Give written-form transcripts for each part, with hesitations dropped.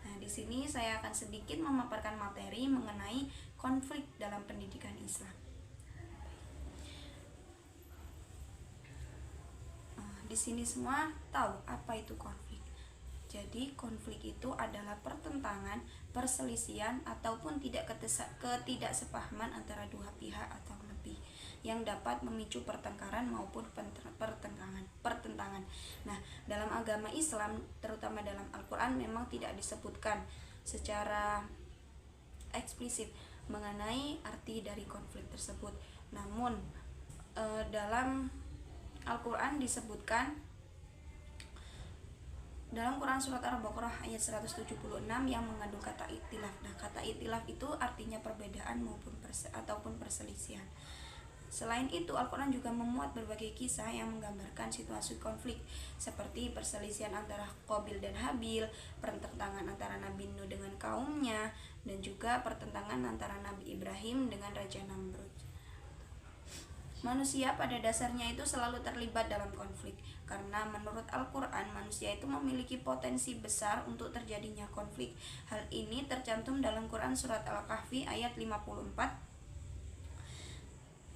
Nah, di sini saya akan sedikit memaparkan materi mengenai konflik dalam pendidikan Islam. Di sini semua tahu apa itu konflik. Jadi konflik itu adalah pertentangan, perselisihan ataupun ketidaksepahaman antara dua pihak atau lebih yang dapat memicu pertengkaran maupun pertentangan. Nah, dalam agama Islam, terutama dalam Al-Quran, memang tidak disebutkan secara eksplisit mengenai arti dari konflik tersebut. Namun dalam Al-Quran disebutkan dalam Quran surat Al-Baqarah ayat 176 yang mengandung kata ikhtilaf. Nah, kata ikhtilaf itu artinya perbedaan maupun perselisihan. Selain itu, Al-Quran juga memuat berbagai kisah yang menggambarkan situasi konflik seperti perselisihan antara Qabil dan Habil, pertentangan antara Nabi Nuh dengan kaumnya, dan juga pertentangan antara Nabi Ibrahim dengan Raja Namrud. Manusia pada dasarnya itu selalu terlibat dalam konflik, karena menurut Al-Quran manusia itu memiliki potensi besar untuk terjadinya konflik. Hal ini tercantum dalam Quran surat Al-Kahfi ayat 54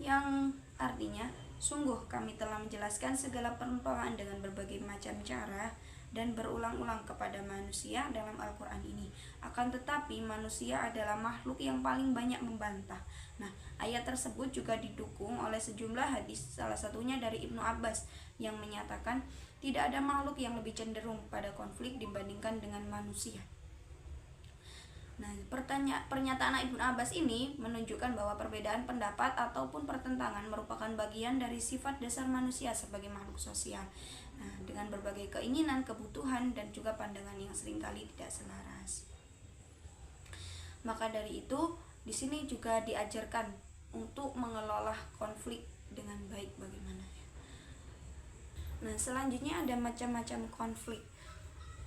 yang artinya, sungguh kami telah menjelaskan segala perumpamaan dengan berbagai macam cara dan berulang-ulang kepada manusia dalam Al-Quran ini. Akan tetapi manusia adalah makhluk yang paling banyak membantah. Nah, ayat tersebut juga didukung oleh sejumlah hadis, salah satunya dari Ibnu Abbas yang menyatakan tidak ada makhluk yang lebih cenderung pada konflik dibandingkan dengan manusia. Nah, pernyataan Ibnu Abbas ini menunjukkan bahwa perbedaan pendapat ataupun pertentangan merupakan bagian dari sifat dasar manusia sebagai makhluk sosial. Nah, dengan berbagai keinginan, kebutuhan, dan juga pandangan yang seringkali tidak selaras. Maka dari itu, di sini juga diajarkan untuk mengelola konflik dengan baik bagaimana. Nah, selanjutnya ada macam-macam konflik.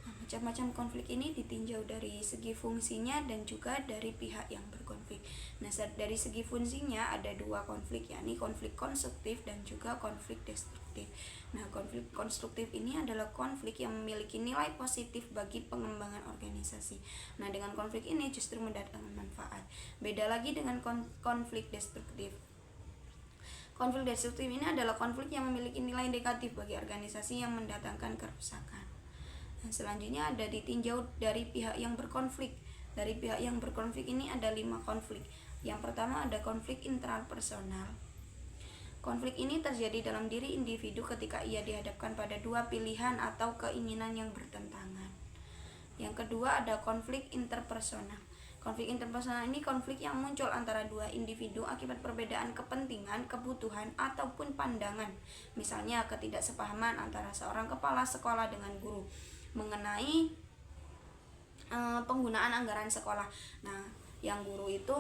Macam-macam konflik ini ditinjau dari segi fungsinya dan juga dari pihak yang berkonflik. Nah, dari segi fungsinya ada dua konflik, yakni konflik konstruktif dan juga konflik destruktif. Nah, konflik konstruktif ini adalah konflik yang memiliki nilai positif bagi pengembangan organisasi. Nah, dengan konflik ini justru mendatangkan manfaat. Beda lagi dengan konflik destruktif. Konflik destruktif ini adalah konflik yang memiliki nilai negatif bagi organisasi yang mendatangkan kerusakan. Nah, selanjutnya ada ditinjau dari pihak yang berkonflik. Dari pihak yang berkonflik ini ada 5 konflik. Yang pertama ada konflik intrapersonal. Konflik ini terjadi dalam diri individu ketika ia dihadapkan pada dua pilihan atau keinginan yang bertentangan. Yang kedua ada konflik interpersonal. Konflik interpersonal ini konflik yang muncul antara dua individu akibat perbedaan kepentingan, kebutuhan, ataupun pandangan. Misalnya ketidaksepahaman antara seorang kepala sekolah dengan guru mengenai penggunaan anggaran sekolah. Nah, yang guru itu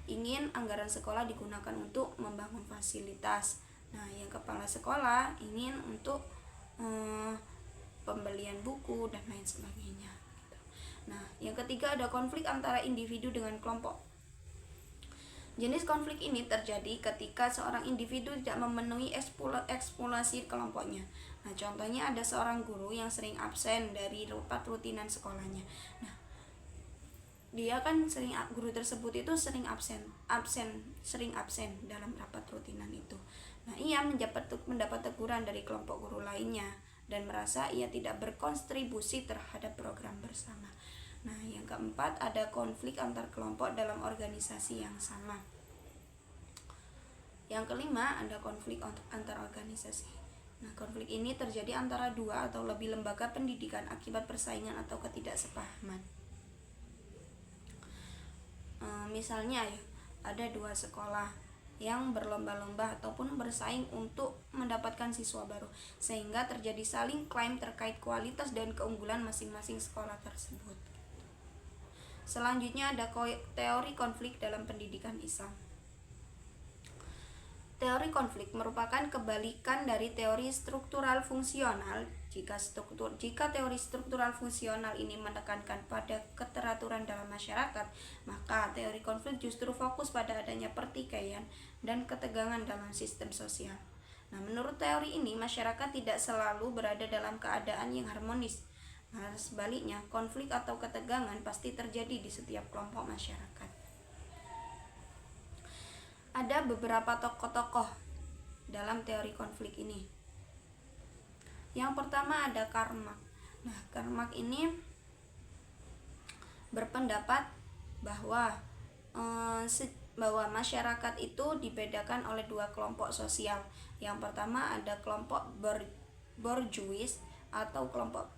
ingin anggaran sekolah digunakan untuk membangun fasilitas. Nah, yang kepala sekolah ingin untuk pembelian buku dan lain sebagainya. Nah, yang ketiga ada konflik antara individu dengan kelompok. Jenis konflik ini terjadi ketika seorang individu tidak memenuhi ekspektasi kelompoknya. Nah, contohnya ada seorang guru yang sering absen dari rapat rutinan sekolahnya. Nah, guru tersebut itu sering absen dalam rapat rutinan itu. Nah, ia mendapat teguran dari kelompok guru lainnya dan merasa ia tidak berkontribusi terhadap program bersama. Nah, yang keempat ada konflik antar kelompok dalam organisasi yang sama. Yang kelima ada konflik antar organisasi. Nah, konflik ini terjadi antara dua atau lebih lembaga pendidikan akibat persaingan atau ketidaksepahaman. Misalnya ya, ada dua sekolah yang berlomba-lomba ataupun bersaing untuk mendapatkan siswa baru, sehingga terjadi saling klaim terkait kualitas dan keunggulan masing-masing sekolah tersebut. Selanjutnya ada teori konflik dalam pendidikan Islam. Teori konflik merupakan kebalikan dari teori struktural fungsional. Jika teori struktural fungsional ini menekankan pada keteraturan dalam masyarakat, maka teori konflik justru fokus pada adanya pertikaian dan ketegangan dalam sistem sosial. Nah, menurut teori ini, masyarakat tidak selalu berada dalam keadaan yang harmonis. Nah, sebaliknya, konflik atau ketegangan pasti terjadi di setiap kelompok masyarakat. Ada beberapa tokoh-tokoh dalam teori konflik ini. Yang pertama ada Karl Marx. Nah, Karl Marx ini berpendapat bahwa masyarakat itu dibedakan oleh dua kelompok sosial. Yang pertama ada kelompok bourgeois atau kelompok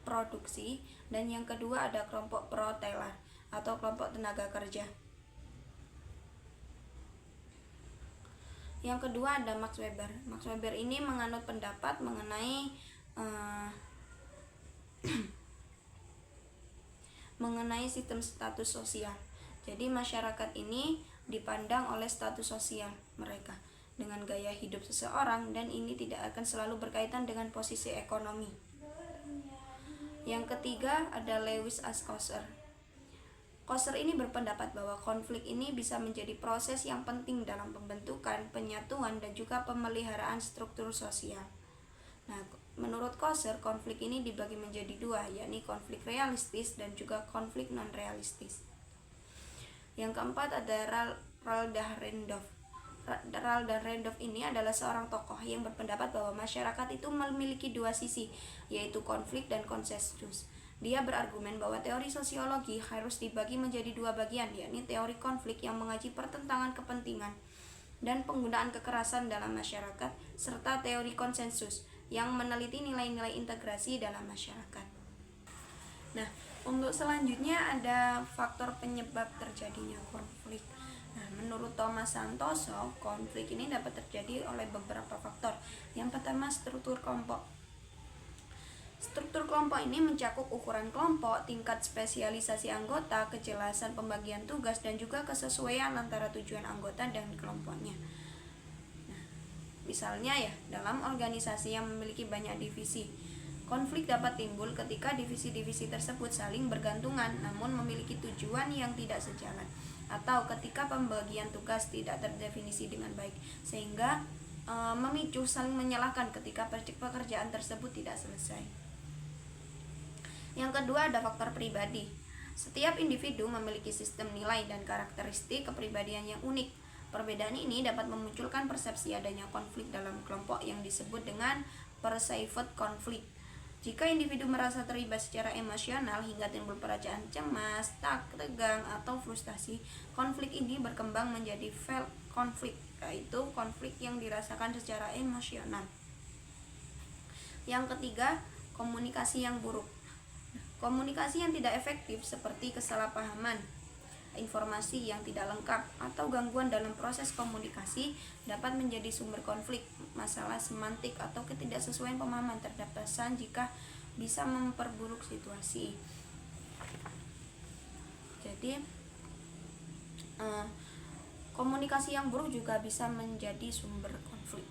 produksi, dan yang kedua ada kelompok proletariat atau kelompok tenaga kerja. Yang kedua ada Max Weber. Max Weber ini menganut pendapat mengenai mengenai sistem status sosial. Jadi masyarakat ini dipandang oleh status sosial mereka dengan gaya hidup seseorang, dan ini tidak akan selalu berkaitan dengan posisi ekonomi. Yang ketiga ada Lewis Althusser. Althusser ini berpendapat bahwa konflik ini bisa menjadi proses yang penting dalam pembentukan, penyatuan, dan juga pemeliharaan struktur sosial. Nah, menurut Althusser, konflik ini dibagi menjadi dua, yakni konflik realistis dan juga konflik non-realistis. Yang keempat ada Roald Dahrendorf. Roald Dahrendorf ini adalah seorang tokoh yang berpendapat bahwa masyarakat itu memiliki dua sisi, yaitu konflik dan konsensus. Dia berargumen bahwa teori sosiologi harus dibagi menjadi dua bagian, yakni teori konflik yang mengaji pertentangan kepentingan dan penggunaan kekerasan dalam masyarakat, serta teori konsensus yang meneliti nilai-nilai integrasi dalam masyarakat. Nah, untuk selanjutnya ada faktor penyebab terjadinya konflik. Nah, menurut Thomas Santoso, konflik ini dapat terjadi oleh beberapa faktor. Yang pertama, struktur kelompok. Struktur kelompok ini mencakup ukuran kelompok, tingkat spesialisasi anggota, kejelasan pembagian tugas, dan juga kesesuaian antara tujuan anggota dan kelompoknya. Nah, misalnya ya, dalam organisasi yang memiliki banyak divisi, konflik dapat timbul ketika divisi-divisi tersebut saling bergantungan namun memiliki tujuan yang tidak sejalan, atau ketika pembagian tugas tidak terdefinisi dengan baik, sehingga memicu saling menyalahkan ketika pekerjaan tersebut tidak selesai. Yang kedua ada faktor pribadi. Setiap individu memiliki sistem nilai dan karakteristik kepribadian yang unik. Perbedaan ini dapat memunculkan persepsi adanya konflik dalam kelompok yang disebut dengan perceived conflict. Jika individu merasa terlibat secara emosional hingga timbul perasaan cemas, tegang, atau frustasi, konflik ini berkembang menjadi felt conflict, yaitu konflik yang dirasakan secara emosional. Yang ketiga, komunikasi yang buruk. Komunikasi yang tidak efektif seperti kesalahpahaman, informasi yang tidak lengkap, atau gangguan dalam proses komunikasi dapat menjadi sumber konflik. Masalah semantik atau ketidaksesuaian pemahaman terhadap pesan jika bisa memperburuk situasi. Jadi komunikasi yang buruk juga bisa menjadi sumber konflik.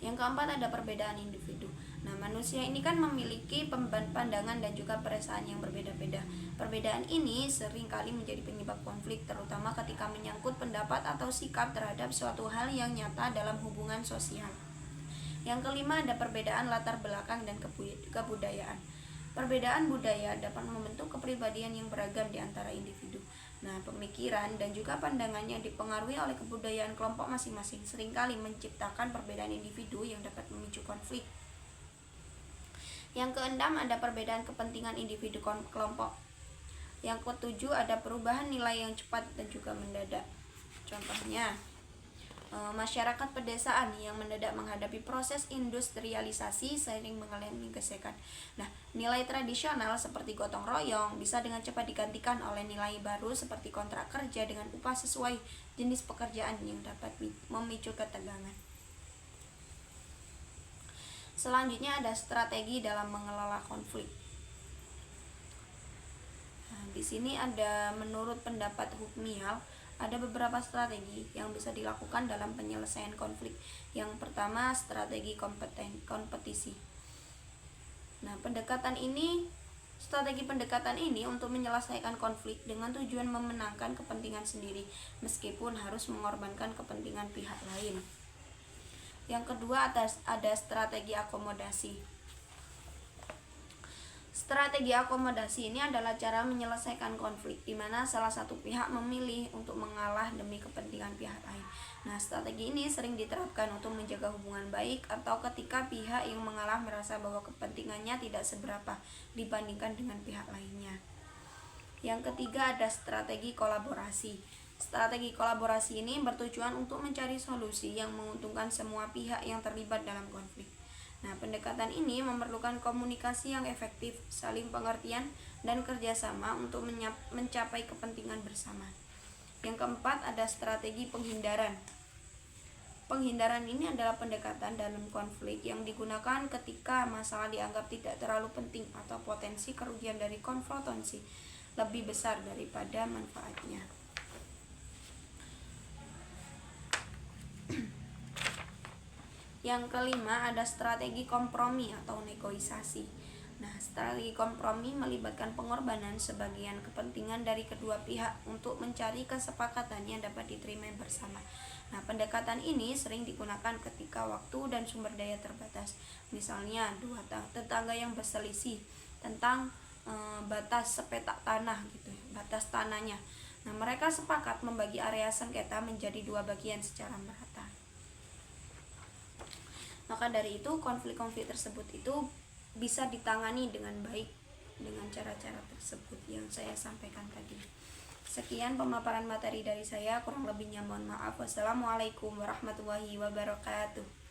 Yang keempat ada perbedaan individu. Nah, manusia ini kan memiliki pandangan dan juga perasaan yang berbeda-beda. Perbedaan ini seringkali menjadi penyebab konflik, terutama ketika menyangkut pendapat atau sikap terhadap suatu hal yang nyata dalam hubungan sosial. Yang kelima ada perbedaan latar belakang dan kebudayaan. Perbedaan budaya dapat membentuk kepribadian yang beragam di antara individu. Nah, pemikiran dan juga pandangannya dipengaruhi oleh kebudayaan kelompok masing-masing, seringkali menciptakan perbedaan individu yang dapat memicu konflik. Yang keenam ada perbedaan kepentingan individu kelompok. Yang ketujuh ada perubahan nilai yang cepat dan juga mendadak. Contohnya, masyarakat pedesaan yang mendadak menghadapi proses industrialisasi seiring mengalami gesekan. Nah, nilai tradisional seperti gotong royong bisa dengan cepat digantikan oleh nilai baru seperti kontrak kerja dengan upah sesuai jenis pekerjaan yang dapat memicu ketegangan. Selanjutnya ada strategi dalam mengelola konflik. Nah, di sini ada menurut pendapat Hukmial, ada beberapa strategi yang bisa dilakukan dalam penyelesaian konflik. Yang pertama, strategi kompetisi. Nah, strategi pendekatan ini untuk menyelesaikan konflik dengan tujuan memenangkan kepentingan sendiri, meskipun harus mengorbankan kepentingan pihak lain. Yang kedua ada strategi akomodasi. Strategi akomodasi ini adalah cara menyelesaikan konflik di mana salah satu pihak memilih untuk mengalah demi kepentingan pihak lain. Nah, strategi ini sering diterapkan untuk menjaga hubungan baik atau ketika pihak yang mengalah merasa bahwa kepentingannya tidak seberapa dibandingkan dengan pihak lainnya. Yang ketiga ada strategi kolaborasi. Strategi kolaborasi ini bertujuan untuk mencari solusi yang menguntungkan semua pihak yang terlibat dalam konflik. Nah, pendekatan ini memerlukan komunikasi yang efektif, saling pengertian, dan kerjasama untuk mencapai kepentingan bersama. Yang keempat ada strategi penghindaran. Penghindaran ini adalah pendekatan dalam konflik yang digunakan ketika masalah dianggap tidak terlalu penting atau potensi kerugian dari konfrontasi lebih besar daripada manfaatnya. Yang kelima ada strategi kompromi atau negosiasi. Nah, strategi kompromi melibatkan pengorbanan sebagian kepentingan dari kedua pihak untuk mencari kesepakatan yang dapat diterima bersama. Nah, pendekatan ini sering digunakan ketika waktu dan sumber daya terbatas. Misalnya, dua tetangga yang berselisih tentang batas sepetak tanah gitu, batas tanahnya. Nah, mereka sepakat membagi area sengketa menjadi dua bagian secara merata. Maka dari itu konflik-konflik tersebut itu bisa ditangani dengan baik dengan cara-cara tersebut yang saya sampaikan tadi. Sekian pemaparan materi dari saya, kurang lebihnya mohon maaf. Wassalamualaikum warahmatullahi wabarakatuh.